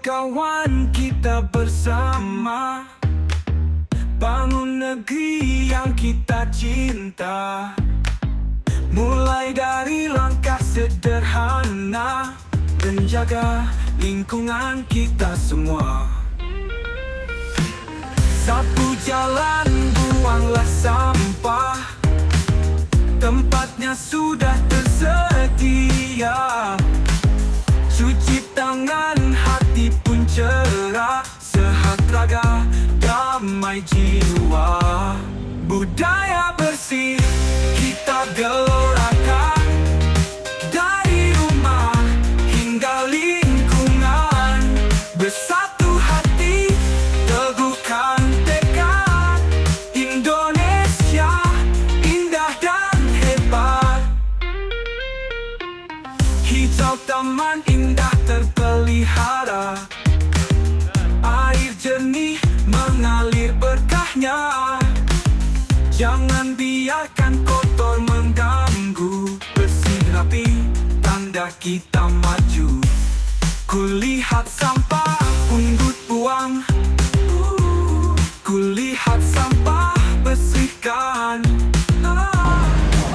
kawan kita bersama, bangun negeri yang kita cinta. Mulai dari langkah sederhana, menjaga lingkungan kita semua. Sapu jalan, buanglah sampah, tempatnya sudah tersedia. Cuci tangan, hati pun cerah, sehat raga, damai jiwa. Budaya bersih kita gelorakan, dari rumah hingga lingkungan. Bersatu hati, teguhkan tekad, Indonesia indah dan hebat. Hijau taman indah terpelihara, air jernih mengalir berkahnya. Jangan biarkan kotor mengganggu, bersih rapi tanda kita maju. Kulihat sampah pungut buang, kulihat sampah bersihkan.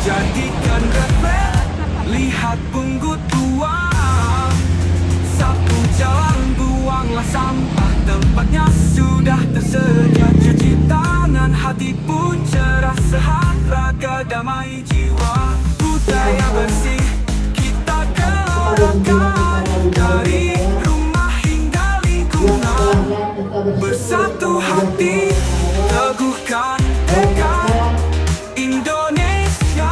Jadikan refleks, lihat pungut buang. Sapu jalan, buanglah sampah, tempatnya sudah tersedia. Cuci tangan, hati pun cerah, sehat raga, damai jiwa. Budaya bersih kita gelorakan, dari rumah hingga lingkungan. Bersatu hati, teguhkan tekad, Indonesia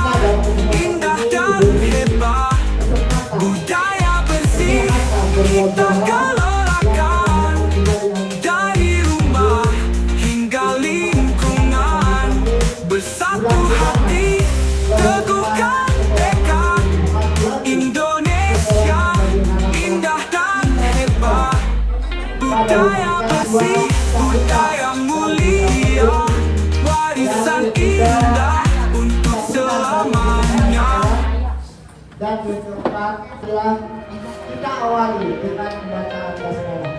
indah dan hebat. Budaya bersih kita gelorakan, dari rumah hingga lingkungan. Bersatu hati, teguhkan tekad, Indonesia indah dan hebat. Budaya bersih, budaya mulia, warisan indah untuk selamanya. Dan yang keempat adalah kita awali dengan bacaan basmalah.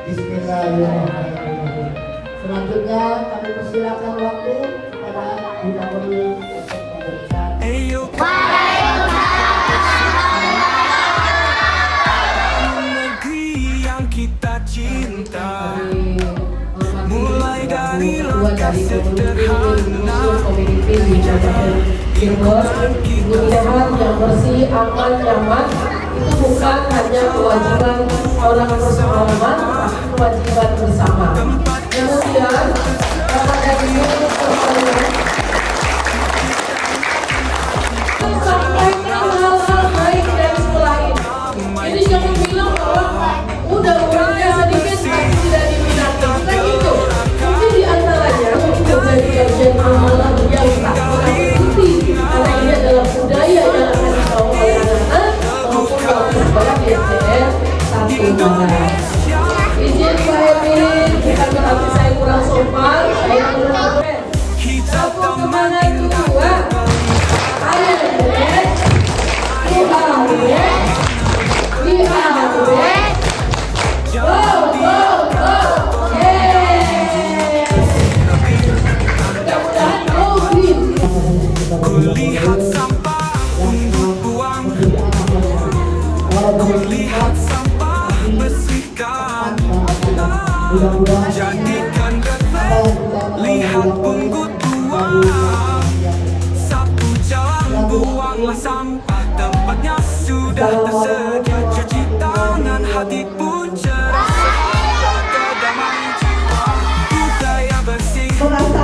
Bismillahirrahmanirrahim. Selanjutnya kami persilakan waktu kepada Bunda Nurul untuk memberikan. Negeri yang kita cinta, mulai dari langkah sederhana, menjaga lingkungan kita. Sehat, yang bersih, aman, nyaman itu bukan hanya kewajiban orang bersalaman, tapi kewajiban bersama. Kemudian karena dari itu sampaikan hal-hal baik dari sekolah ini. Jadi jangan bilang bahwa udah orangnya sedikit tapi tidak diminati. Kan gitu. Mungkin diantaranya menjadi kajian amalan yang tak berarti, karena ini adalah budaya yang akan dibawa oleh anak-anak maupun wakil sekolah di SDN 1 Izin Pak Emil, bukan berarti saya kurang sopan, saya kurang keren. Aku kemana dua? Ayo deh, Kulihat sampah pungut buang, kulihat sampah bersihkan. Jadikan refleks, lihat pungut buang. Sapu jalan, buanglah sampah, tempatnya sudah tersedia. Cuci tangan, hati pun cerah, sehat raga, damai jiwa. Budaya bersih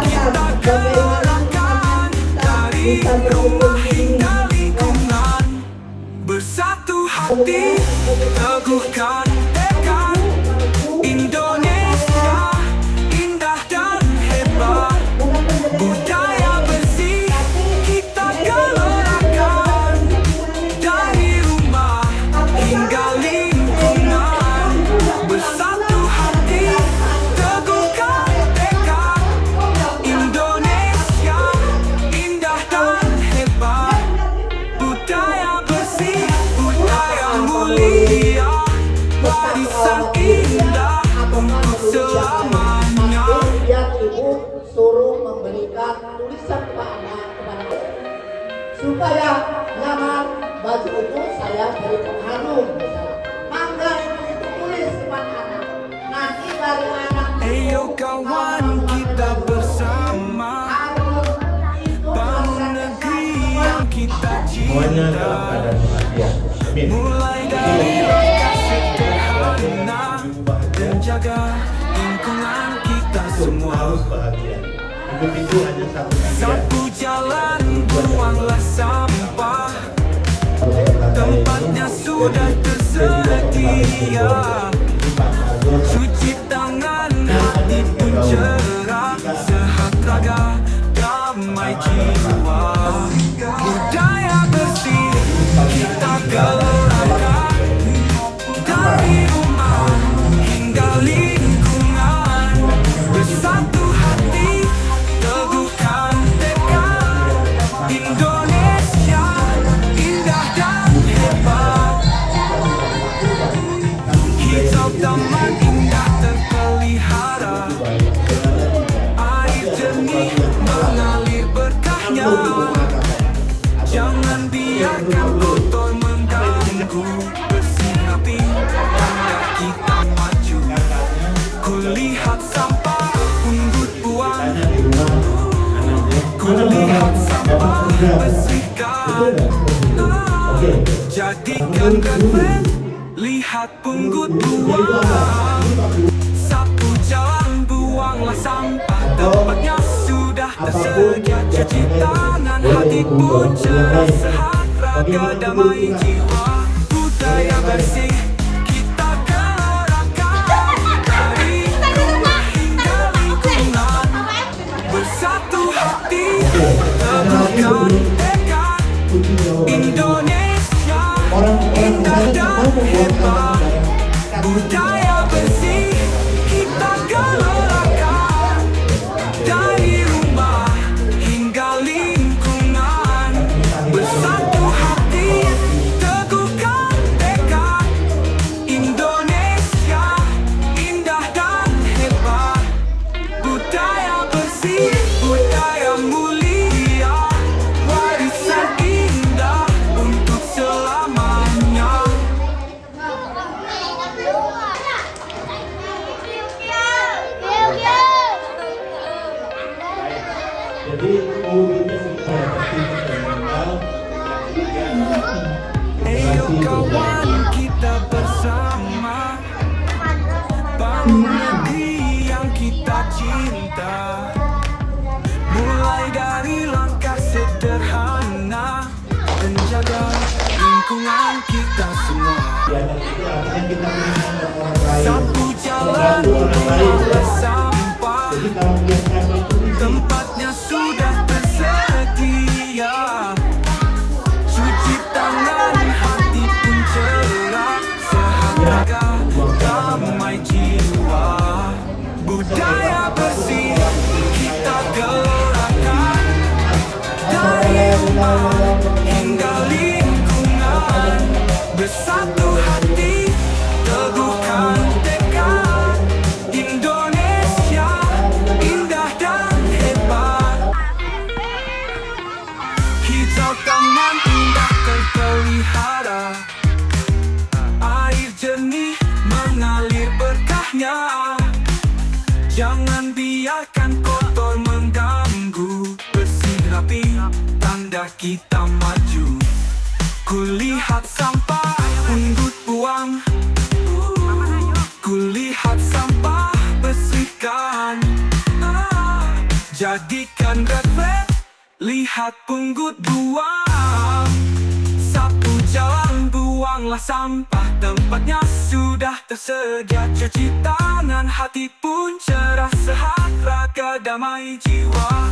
kita gelorakan, dari rumah hingga lingkungan. Bersatu hati, teguhkan tekad, Indonesia indah dan hebat. Budaya bersih kita gelorakan, dari rumah hingga lingkungan. Bersatu hati, teguhkan tekad, Indonesia indah dan hebat. Budaya bersih, budaya mulia, Warisan indah untuk selamanya. Kemudian ibu suruh memberikan tulisan kepada anak supaya nyaman baju itu saya beri pengaruh. Mangga ibu itu tulis kepada anak. Nanti dari anak Ayo kawan kita bersama, bangun negeri yang kita Semuanya dalam cinta. keadaan bahagia. Amin. Mulai dari langkah sederhana dan jaga lingkungan kita semua. Harus bahagia. Hidup itu hanya satu pilihan. Sapu jalan, buanglah sampah. Tempatnya sudah tersedia. Cuci tangan, hati pun cerah. Sehat raga, damai jiwa. Budaya bersih kita gelorakan. Dari rumah hingga lingkungan. Bersatu hati, teguhkan tekad. Indonesia indah dan hebat. Hijau taman indah terpelihara. Air jernih mengalir berkahnya. Jangan biarkan kotor mengganggu. Bersinapi tanda kita maju. Kulihat sampah pungut buang. Kulihat sampah bersihkan. Jadikan refleks, lihat pungut buang. Sapu jalan, buanglah sampah. Tempatnya sudah tersedia. Cuci tangan, hati pun cerah. Sehat raga, damai jiwa. Budaya bersih kita gelorakan. Dari rumah hingga lingkungan. Bersatu hati, teguhkan tekad. Indonesia indah dan hebat. Budaya bersih kita gelorakan. Dari rumah hingga lingkungan. Bersatu hati, teguhkan tekad. Indonesia indah dan hebat. Budaya bersih, budaya mulia. Warisan indah untuk selamanya. Jadi wujudnya kita mengenal. Ayo kawan kita bersama, bangun negeri yang kita cinta. Mulai dari langkah sederhana, menjaga lingkungan kita semua. Di atas itu artinya kita mengenal orang lain. Sapu jalan, Membantu orang lain. buanglah sampah. Jadi kalau melihat kami itu Tempatnya sudah tersedia. Cuci tangan, hati pun cerah. Sehat raga, damai jiwa. Budaya bersih kita gelorakan. Dari rumah hingga lingkungan. Bersatu hati, teguhkan tekad. Indonesia indah dan hebat. Hijau taman indah terpelihara. Air jernih mengalir berkahnya. Jangan biarkan kotor mengganggu. Bersih rapi tanda kita maju. Kulihat sampah pungut buang. Kulihat sampah bersihkan. Jadikan refleks, lihat pungut buang. Sapu jalan, buanglah sampah. Tempatnya sudah tersedia. Cuci tangan, hati pun cerah. Sehat raga, damai jiwa.